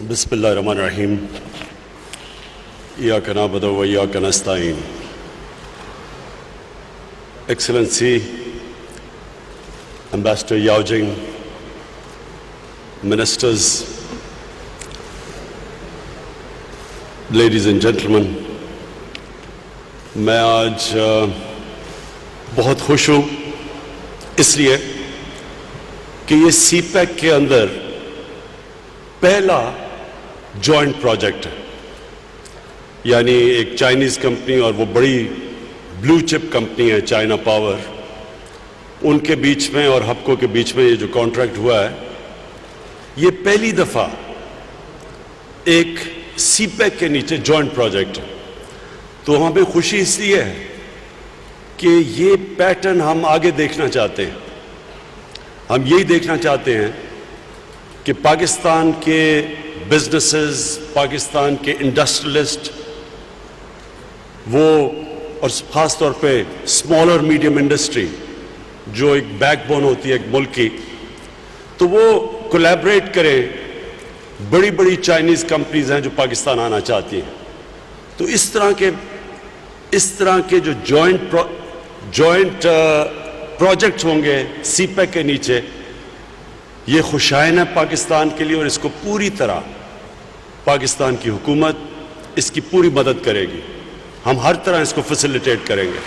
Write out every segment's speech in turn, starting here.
بسم اللہ الرحمن الرحیم ایاک نعبد و ایاک نستعین. Excellency, Ambassador Yao Jing, Ministers, Ladies and Gentlemen, میں آج بہت خوش ہوں اس لیے کہ یہ سی پیک کے اندر پہلا جوائنٹ پروجیکٹ ہے. یعنی ایک چائنیز کمپنی اور وہ بڑی بلو چپ کمپنی ہے چائنا پاور، ان کے بیچ میں اور ہپکو کے بیچ میں یہ جو کانٹریکٹ ہوا ہے، یہ پہلی دفعہ ایک سی پیک کے نیچے جوائنٹ پروجیکٹ ہے. تو ہمیں خوشی اس لیے ہے کہ یہ پیٹرن ہم آگے دیکھنا چاہتے ہیں. ہم یہی دیکھنا چاہتے ہیں کہ پاکستان کے بزنسز، پاکستان کے انڈسٹریلسٹ، وہ اور خاص طور پہ اسمال اور میڈیم انڈسٹری جو ایک بیک بون ہوتی ہے ایک ملک کی، تو وہ کولیبریٹ کریں. بڑی بڑی چائنیز کمپنیز ہیں جو پاکستان آنا چاہتی ہیں. تو اس طرح کے جو جوائنٹ پروجیکٹ ہوں گے سی پیک کے نیچے، یہ خوشائن ہے پاکستان کے لیے، اور اس کو پوری طرح پاکستان کی حکومت اس کی پوری مدد کرے گی. ہم ہر طرح اس کو فیسیلیٹیٹ کریں گے.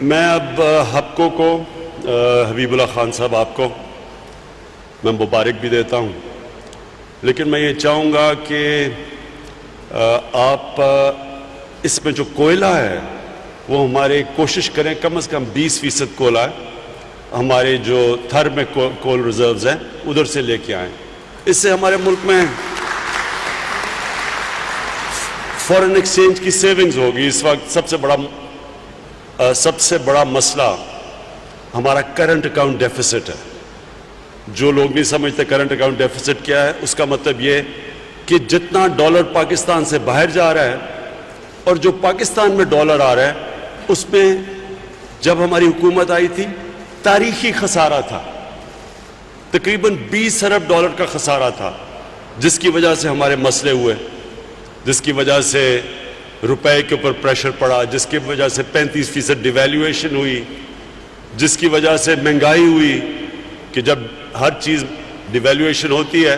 میں اب ہپکو کو، حبیب اللہ خان صاحب، آپ کو میں مبارک بھی دیتا ہوں، لیکن میں یہ چاہوں گا کہ آپ اس میں جو کوئلہ ہے وہ ہمارے کوشش کریں کم از کم 20% کوئلہ ہمارے جو تھر میں کول ریزروز ہیں ادھر سے لے کے آئیں. اس سے ہمارے ملک میں فورن ایکسچینج کی سیونگز ہوگی. اس وقت سب سے بڑا مسئلہ ہمارا کرنٹ اکاؤنٹ ڈیفیسٹ ہے. جو لوگ نہیں سمجھتے کرنٹ اکاؤنٹ ڈیفیسٹ کیا ہے، اس کا مطلب یہ کہ جتنا ڈالر پاکستان سے باہر جا رہا ہے اور جو پاکستان میں ڈالر آ رہا ہے، اس میں جب ہماری حکومت آئی تھی تاریخی خسارہ تھا. تقریباً 20 ارب ڈالر کا خسارہ تھا، جس کی وجہ سے ہمارے مسئلے ہوئے، جس کی وجہ سے روپے کے اوپر پریشر پڑا، جس کی وجہ سے 35% ڈیویلیویشن ہوئی، جس کی وجہ سے مہنگائی ہوئی. کہ جب ہر چیز ڈیویلیویشن ہوتی ہے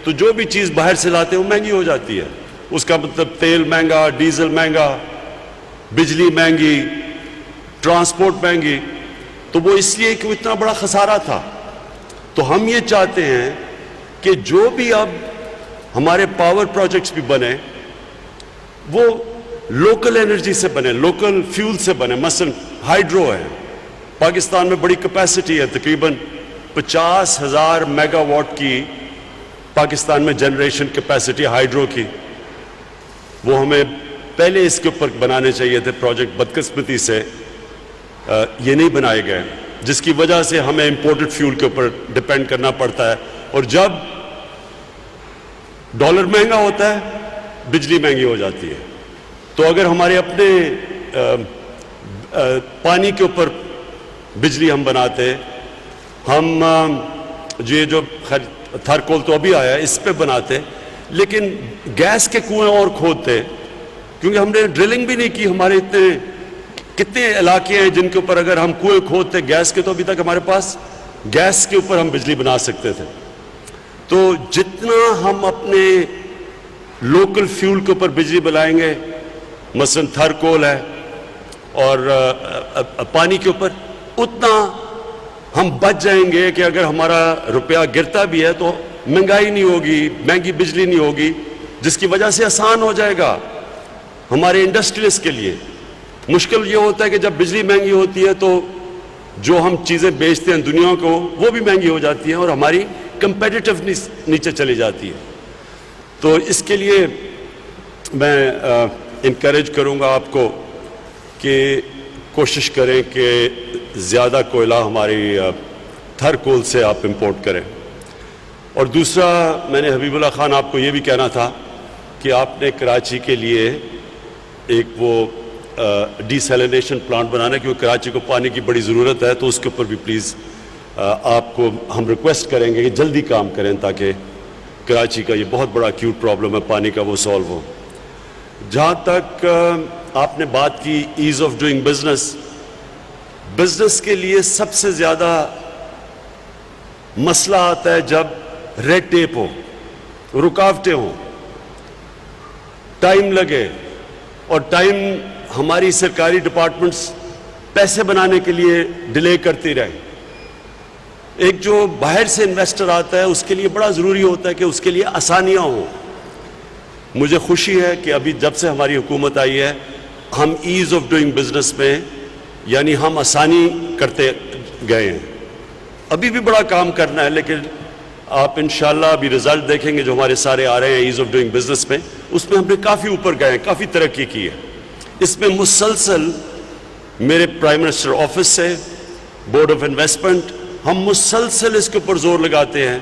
تو جو بھی چیز باہر سے لاتے ہیں وہ مہنگی ہو جاتی ہے. اس کا مطلب تیل مہنگا، ڈیزل مہنگا، بجلی مہنگی، ٹرانسپورٹ مہنگی. تو وہ اس لیے کہ وہ اتنا بڑا خسارہ تھا. تو ہم یہ چاہتے ہیں کہ جو بھی اب ہمارے پاور پروجیکٹس بھی بنے وہ لوکل انرجی سے بنے، لوکل فیول سے بنے. مثلا ہائیڈرو ہے، پاکستان میں بڑی کیپیسٹی ہے، تقریباً 50,000 میگا واٹ کی پاکستان میں جنریشن کیپیسٹی ہائیڈرو کی. وہ ہمیں پہلے اس کے اوپر بنانے چاہیے تھے پروجیکٹ. بدقسمتی سے یہ نہیں بنائے گئے، جس کی وجہ سے ہمیں امپورٹڈ فیول کے اوپر ڈپینڈ کرنا پڑتا ہے. اور جب ڈالر مہنگا ہوتا ہے بجلی مہنگی ہو جاتی ہے. تو اگر ہمارے اپنے پانی کے اوپر بجلی ہم بناتے، ہم جو تھر کول تو ابھی آیا اس پہ بناتے، لیکن گیس کے کنویں اور کھودتے، کیونکہ ہم نے ڈرلنگ بھی نہیں کی. ہمارے کتنے علاقے ہیں جن کے اوپر اگر ہم کنویں کھودتے گیس کے، تو ابھی تک ہمارے پاس گیس کے اوپر ہم بجلی بنا سکتے تھے. تو جتنا ہم اپنے لوکل فیول کے اوپر بجلی بنائیں گے، مثلا تھر کول ہے اور پانی کے اوپر، اتنا ہم بچ جائیں گے کہ اگر ہمارا روپیہ گرتا بھی ہے تو مہنگائی نہیں ہوگی، مہنگی بجلی نہیں ہوگی، جس کی وجہ سے آسان ہو جائے گا ہمارے انڈسٹریلسٹ کے لیے. مشکل یہ ہوتا ہے کہ جب بجلی مہنگی ہوتی ہے تو جو ہم چیزیں بیچتے ہیں دنیا کو وہ بھی مہنگی ہو جاتی ہیں اور ہماری کمپیٹیٹیونیس نیچے چلی جاتی ہے. تو اس کے لیے میں انکریج کروں گا آپ کو کہ کوشش کریں کہ زیادہ کوئلہ ہماری تھر کول سے آپ امپورٹ کریں. اور دوسرا، میں نے حبیب اللہ خان آپ کو یہ بھی کہنا تھا کہ آپ نے کراچی کے لیے ایک وہ ڈی سیلینیشن پلانٹ بنانا ہے، کیونکہ کراچی کو پانی کی بڑی ضرورت ہے، تو اس کے اوپر بھی پلیز آپ کو ہم ریکویسٹ کریں گے کہ جلدی کام کریں تاکہ کراچی کا یہ بہت بڑا ایکیوٹ پرابلم ہے پانی کا وہ سالو ہو. جہاں تک آپ نے بات کی ایز آف ڈوئنگ بزنس کے لیے سب سے زیادہ مسئلہ آتا ہے جب ریڈ ٹیپ ہو, رکاوٹیں ہوں, ٹائم لگے, اور ٹائم ہماری سرکاری ڈپارٹمنٹس پیسے بنانے کے لیے ڈیلے کرتی رہیں. ایک جو باہر سے انویسٹر آتا ہے اس کے لیے بڑا ضروری ہوتا ہے کہ اس کے لیے آسانیاں ہوں. مجھے خوشی ہے کہ ابھی جب سے ہماری حکومت آئی ہے ہم ایز آف ڈوئنگ بزنس میں یعنی ہم آسانی کرتے گئے ہیں. ابھی بھی بڑا کام کرنا ہے, لیکن آپ انشاءاللہ ابھی رزلٹ دیکھیں گے جو ہمارے سارے آ رہے ہیں ایز آف ڈوئنگ بزنس میں, اس میں ہم نے کافی اوپر گئے ہیں, کافی ترقی کی ہے. اس میں مسلسل میرے پرائم منسٹر آفس سے, بورڈ آف انویسٹمنٹ, ہم مسلسل اس کے اوپر زور لگاتے ہیں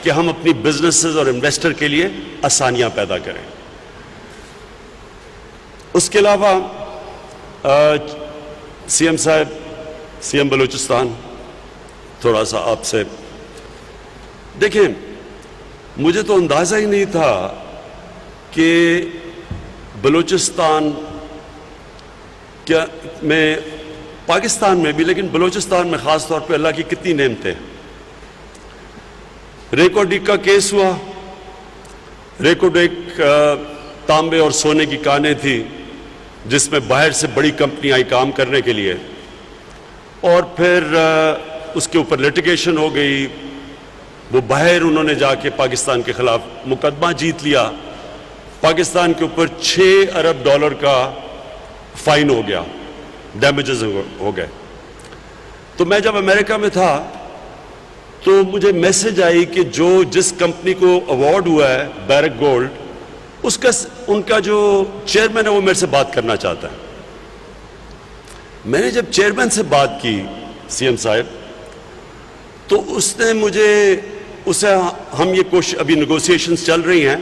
کہ ہم اپنی بزنسز اور انویسٹر کے لیے آسانیاں پیدا کریں. اس کے علاوہ سی ایم صاحب, سی ایم بلوچستان, تھوڑا سا آپ سے دیکھیں, مجھے تو اندازہ ہی نہیں تھا کہ بلوچستان کیا میں پاکستان میں بھی, لیکن بلوچستان میں خاص طور پہ اللہ کی کتنی نعمتیں. ریکو ڈیک کا کیس ہوا. ریکو ڈیک تانبے اور سونے کی کانیں تھی جس میں باہر سے بڑی کمپنی آئی کام کرنے کے لیے, اور پھر اس کے اوپر لیٹیگیشن ہو گئی. وہ باہر انہوں نے جا کے پاکستان کے خلاف مقدمہ جیت لیا. پاکستان کے اوپر $6 ارب کا فائن ہو گیا, ڈیمیجز ہو گئے. تو میں جب امریکہ میں تھا تو مجھے میسج آئی کہ جس کمپنی کو ایوارڈ ہوا ہے بیرک گولڈ, ان کا جو چیئرمین ہے وہ میرے سے بات کرنا چاہتا ہے. میں نے جب چیئرمین سے بات کی سی ایم صاحب, تو اس نے مجھے ہم یہ کوشش, ابھی نیگوسیشنز چل رہی ہیں,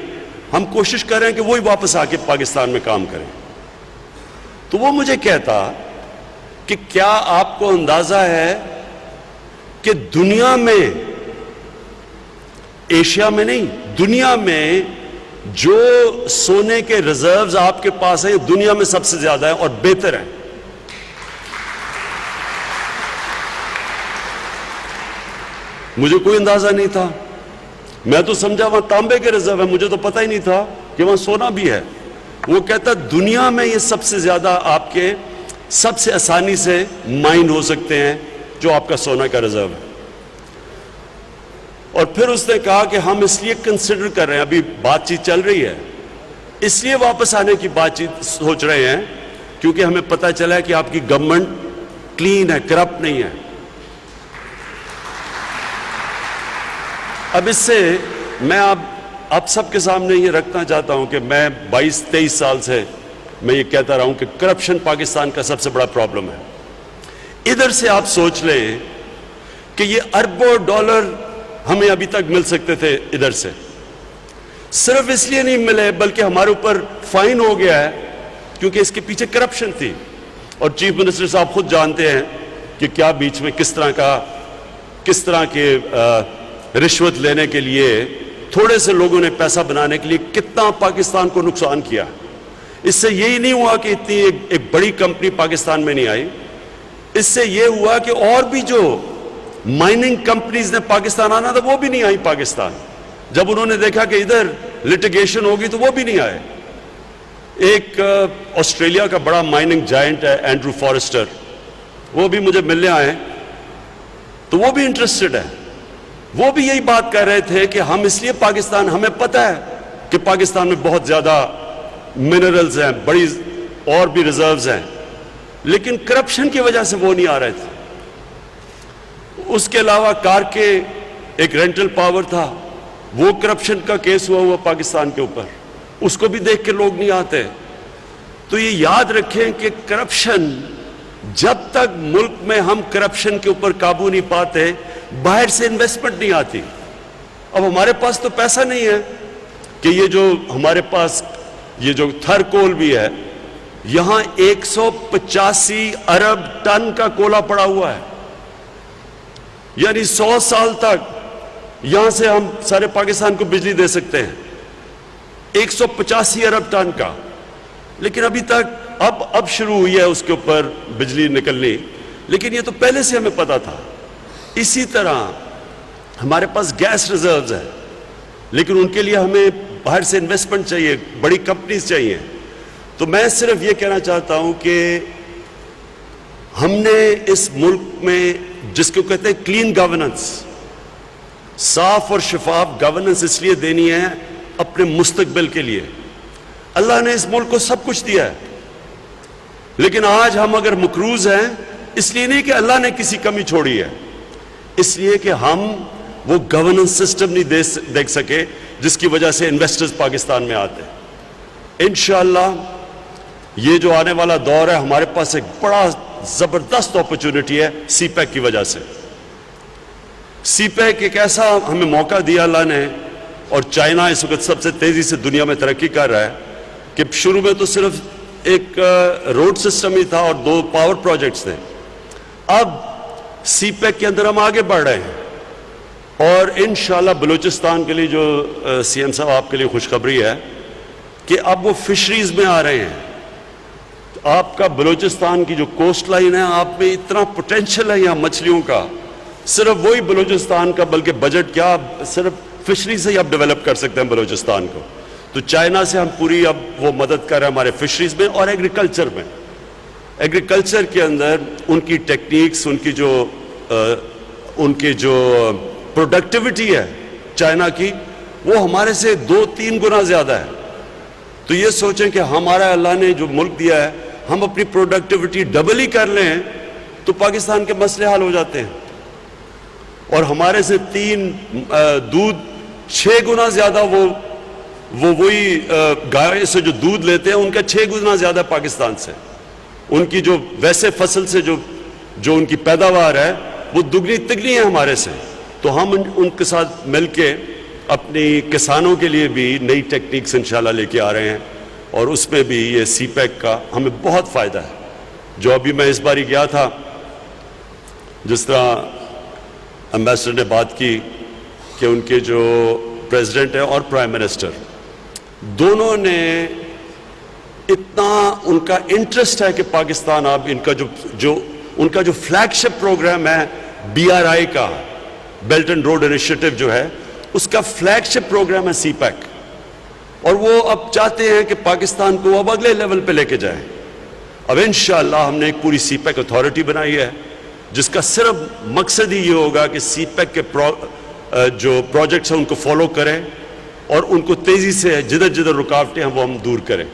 ہم کوشش کر رہے ہیں کہ وہی واپس آ کے پاکستان میں کام کریں. تو وہ مجھے کہتا کہ کیا آپ کو اندازہ ہے کہ دنیا میں, ایشیا میں نہیں, دنیا میں جو سونے کے ریزروز آپ کے پاس ہیں دنیا میں سب سے زیادہ ہیں اور بہتر ہیں. مجھے کوئی اندازہ نہیں تھا. میں تو سمجھا وہاں تانبے کے ریزرو ہے, مجھے تو پتہ ہی نہیں تھا کہ وہاں سونا بھی ہے. وہ کہتا دنیا میں یہ سب سے زیادہ آپ کے سب سے آسانی سے مائن ہو سکتے ہیں جو آپ کا سونا کا ریزرو ہے. اور پھر اس نے کہا کہ ہم اس لیے کنسیڈر کر رہے ہیں, ابھی بات چیت چل رہی ہے, اس لیے واپس آنے کی بات چیت سوچ رہے ہیں کیونکہ ہمیں پتہ چلا ہے کہ آپ کی گورنمنٹ کلین ہے, کرپٹ نہیں ہے. اب اس سے میں آپ سب کے سامنے یہ رکھنا چاہتا ہوں کہ میں 22-23 سال سے میں یہ کہتا رہا ہوں کہ کرپشن پاکستان کا سب سے بڑا پرابلم ہے. ادھر سے آپ سوچ لیں کہ یہ اربوں ڈالر ہمیں ابھی تک مل سکتے تھے, ادھر سے صرف اس لیے نہیں ملے بلکہ ہمارے اوپر فائن ہو گیا ہے کیونکہ اس کے پیچھے کرپشن تھی. اور چیف منسٹر صاحب خود جانتے ہیں کہ کیا بیچ میں کس طرح کے رشوت لینے کے لیے, تھوڑے سے لوگوں نے پیسہ بنانے کے لیے کتنا پاکستان کو نقصان کیا. اس سے یہی نہیں ہوا کہ اتنی ایک بڑی کمپنی پاکستان میں نہیں آئی, اس سے یہ ہوا کہ اور بھی جو مائننگ کمپنیز نے پاکستان آنا تھا وہ بھی نہیں آئی پاکستان. جب انہوں نے دیکھا کہ ادھر لٹیگیشن ہوگی تو وہ بھی نہیں آئے. ایک آسٹریلیا کا بڑا مائننگ جائنٹ ہے اینڈرو فارسٹر, وہ بھی مجھے ملنے آئے, تو وہ بھی انٹرسٹڈ ہے. وہ بھی یہی بات کر رہے تھے کہ ہم اس لیے پاکستان, ہمیں پتہ ہے کہ پاکستان میں بہت زیادہ منرلز ہیں, بڑی اور بھی ریزروز ہیں, لیکن کرپشن کی وجہ سے وہ نہیں آ رہے تھے. اس کے علاوہ کار کے ایک رینٹل پاور تھا, وہ کرپشن کا کیس ہوا پاکستان کے اوپر, اس کو بھی دیکھ کے لوگ نہیں آتے. تو یہ یاد رکھیں کہ کرپشن, جب تک ملک میں ہم کرپشن کے اوپر قابو نہیں پاتے باہر سے انویسٹمنٹ نہیں آتی. اب ہمارے پاس تو پیسہ نہیں ہے کہ یہ جو ہمارے پاس یہ جو تھر کول بھی ہے, یہاں 185 ارب ٹن کا کولا پڑا ہوا ہے. یعنی 100 سال تک یہاں سے ہم سارے پاکستان کو بجلی دے سکتے ہیں 185 ارب ٹن کا. لیکن ابھی تک اب شروع ہوئی ہے اس کے اوپر بجلی نکلنی, لیکن یہ تو پہلے سے ہمیں پتا تھا. اسی طرح ہمارے پاس گیس ریزروز ہیں, لیکن ان کے لیے ہمیں باہر سے انویسٹمنٹ چاہیے, بڑی کمپنیز چاہیے. تو میں صرف یہ کہنا چاہتا ہوں کہ ہم نے اس ملک میں جس کو کہتے ہیں کلین گورننس, صاف اور شفاف گورننس اس لیے دینی ہے اپنے مستقبل کے لیے. اللہ نے اس ملک کو سب کچھ دیا ہے, لیکن آج ہم اگر مقروض ہیں اس لیے نہیں کہ اللہ نے کسی کمی چھوڑی ہے, اس لیے کہ ہم وہ گورننس سسٹم نہیں دیکھ سکے جس کی وجہ سے انویسٹرز پاکستان میں آتے. انشاءاللہ یہ جو آنے والا دور ہے ہمارے پاس ایک بڑا زبردست اپرچونٹی ہے سی پیک کی وجہ سے. سی پیک ایک ایسا ہمیں موقع دیا اللہ نے, اور چائنا اس وقت سب سے تیزی سے دنیا میں ترقی کر رہا ہے کہ شروع میں تو صرف ایک روڈ سسٹم ہی تھا اور 2 پاور پروجیکٹس تھے. اب سی پیک کے اندر ہم آگے بڑھ رہے ہیں, اور انشاءاللہ بلوچستان کے لیے جو سی ایم صاحب آپ کے لیے خوشخبری ہے کہ اب وہ فشریز میں آ رہے ہیں. آپ کا بلوچستان کی جو کوسٹ لائن ہے, آپ میں اتنا پوٹینشل ہے یہاں مچھلیوں کا, صرف وہی بلوچستان کا بلکہ بجٹ کیا صرف فشری سے ہی آپ ڈیولپ کر سکتے ہیں بلوچستان کو. تو چائنا سے ہم پوری اب وہ مدد کر رہے ہیں ہمارے فشریز میں اور ایگریکلچر میں. ایگریکلچر کے اندر ان کی ٹیکنیکس, ان کی جو پروڈکٹیوٹی ہے چائنا کی, وہ ہمارے سے 2-3 گنا زیادہ ہے. تو یہ سوچیں کہ ہمارا اللہ نے جو ملک دیا ہے ہم اپنی پروڈکٹیوٹی ڈبل ہی کر لیں تو پاکستان کے مسئلے حل ہو جاتے ہیں. اور ہمارے سے دودھ 6 گنا زیادہ وہی گائے سے جو دودھ لیتے ہیں ان کا 6 گنا زیادہ پاکستان سے. ان کی جو ویسے فصل سے جو ان کی پیداوار ہے وہ دگنی تگنی ہے ہمارے سے. تو ہم ان کے ساتھ مل کے اپنی کسانوں کے لیے بھی نئی ٹیکنیکس انشاءاللہ لے کے آ رہے ہیں, اور اس میں بھی یہ سی پیک کا ہمیں بہت فائدہ ہے. جو ابھی میں اس باری گیا تھا, جس طرح امبیسڈر نے بات کی کہ ان کے جو پریزیڈنٹ ہیں اور پرائم منسٹر دونوں نے اتنا ان کا انٹرسٹ ہے کہ پاکستان اب ان کا جو فلیگ شپ پروگرام ہے BRI کا, بیلٹ اینڈ روڈ انیشیٹو جو ہے, اس کا فلیگ شپ پروگرام ہے سی پیک, اور وہ اب چاہتے ہیں کہ پاکستان کو اب اگلے لیول پہ لے کے جائیں. اب انشاءاللہ ہم نے ایک پوری سی پیک اتھارٹی بنائی ہے جس کا صرف مقصد ہی یہ ہوگا کہ سی پیک کے جو پروجیکٹس ہیں ان کو فالو کریں اور ان کو تیزی سے جدھر جدھر رکاوٹیں ہیں وہ ہم دور کریں.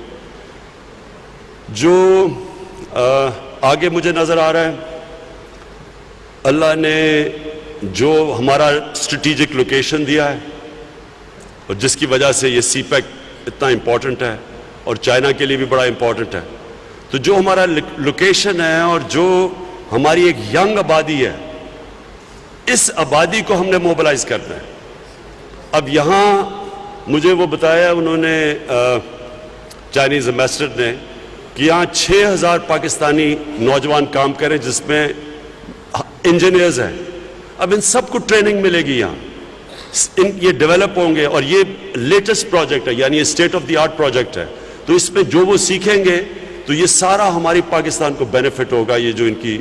جو آگے مجھے نظر آ رہا ہے, اللہ نے جو ہمارا اسٹریٹجک لوکیشن دیا ہے اور جس کی وجہ سے یہ سی پیک اتنا امپورٹنٹ ہے اور چائنا کے لیے بھی بڑا امپورٹنٹ ہے, تو جو ہمارا لوکیشن ہے اور جو ہماری ایک ینگ آبادی ہے, اس آبادی کو ہم نے موبلائز کرنا ہے. اب یہاں مجھے وہ بتایا انہوں نے چائنیز ایمبیسڈر نے کہ یہاں 6000 پاکستانی نوجوان کام کریں جس میں انجینئرز ہیں. اب ان سب کو ٹریننگ ملے گی یہاں, یہ ڈیولپ ہوں گے, اور یہ لیٹسٹ پروجیکٹ ہے, یعنی یہ state of the art project ہے. تو اس میں جو وہ سیکھیں گے تو یہ سارا ہماری پاکستان کو بینیفٹ ہوگا, یہ جو ان کی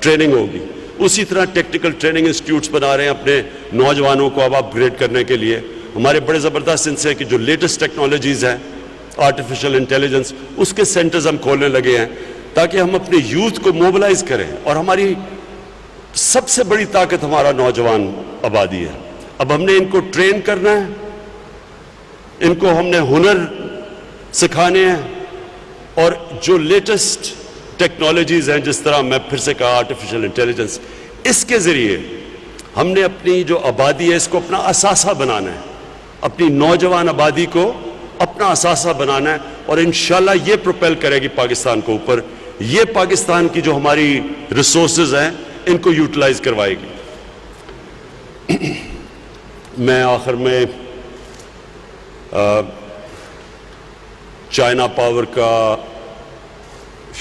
ٹریننگ ہوگی. اسی طرح ٹیکنیکل ٹریننگ انسٹیٹیوٹس بنا رہے ہیں اپنے نوجوانوں کو اب اپ گریڈ کرنے کے لیے. ہمارے بڑے زبردست ان سے کہ جو لیٹسٹ ٹیکنالوجیز ہیں, آرٹیفیشل انٹیلیجنس, اس کے سینٹرز ہم کھولنے لگے ہیں تاکہ ہم اپنے یوتھ کو موبلائز کریں. اور ہماری سب سے بڑی طاقت ہمارا نوجوان آبادی ہے. اب ہم نے ان کو ٹرین کرنا ہے, ان کو ہم نے ہنر سکھانے ہیں, اور جو لیٹسٹ ٹیکنالوجیز ہیں, جس طرح میں پھر سے کہا آرٹیفیشل انٹیلیجنس, اس کے ذریعے ہم نے اپنی جو آبادی ہے اس کو اپنا اثاثہ بنانا ہے, اپنی نوجوان آبادی کو اپنا اثاثہ بنانا ہے, اور انشاءاللہ یہ پروپیل کرے گی پاکستان کو اوپر. یہ پاکستان کی جو ہماری ریسورسز ہیں ان کو یوٹیلائز کروائے گی. میں آخر میں چائنا پاور کا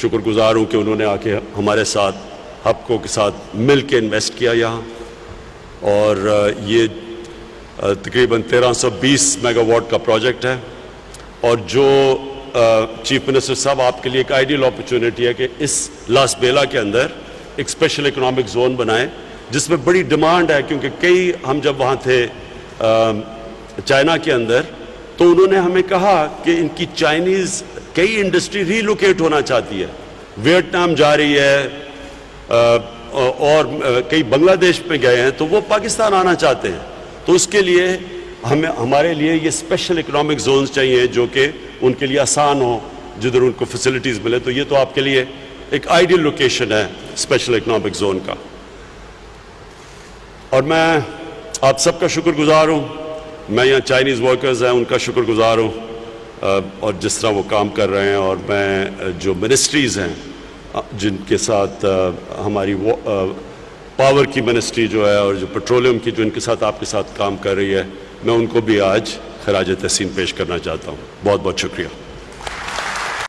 شکر گزار ہوں کہ انہوں نے آ کے ہمارے ساتھ ہپکو کے ساتھ مل کے انویسٹ کیا یہاں, اور یہ تقریباً 1320 میگا واٹ کا پروجیکٹ ہے، اور جو چیف منسٹر صاحب آپ کے لیے ایک آئیڈیل اپرچونٹی ہے کہ اس لاس بیلا کے اندر ایک اسپیشل اکنامک زون بنائیں، جس میں بڑی ڈیمانڈ ہے، کیونکہ ہم جب وہاں تھے چائنا کے اندر تو انہوں نے ہمیں کہا کہ ان کی چائنیز کئی انڈسٹری ری لوکیٹ ہونا چاہتی ہے، ویتنام جا رہی ہے اور کئی بنگلہ دیش میں گئے ہیں، تو وہ پاکستان آنا چاہتے ہیں. تو اس کے لیے ہمارے لیے یہ اسپیشل اکنامک زونز چاہیے جو کہ ان کے لیے آسان ہو، جدھر ان کو فیسلٹیز ملے. تو یہ تو آپ کے لیے ایک آئیڈیل لوکیشن ہے اسپیشل اکنامک زون کا. اور میں آپ سب کا شکر گزار ہوں، میں یہاں چائنیز ورکرز ہیں ان کا شکر گزار ہوں، اور جس طرح وہ کام کر رہے ہیں، اور میں جو منسٹریز ہیں جن کے ساتھ ہماری پاور کی منسٹری جو ہے اور جو پیٹرولیم کی جو ان کے ساتھ آپ کے ساتھ کام کر رہی ہے، میں ان کو بھی آج خراج تحسین پیش کرنا چاہتا ہوں. بہت بہت شکریہ.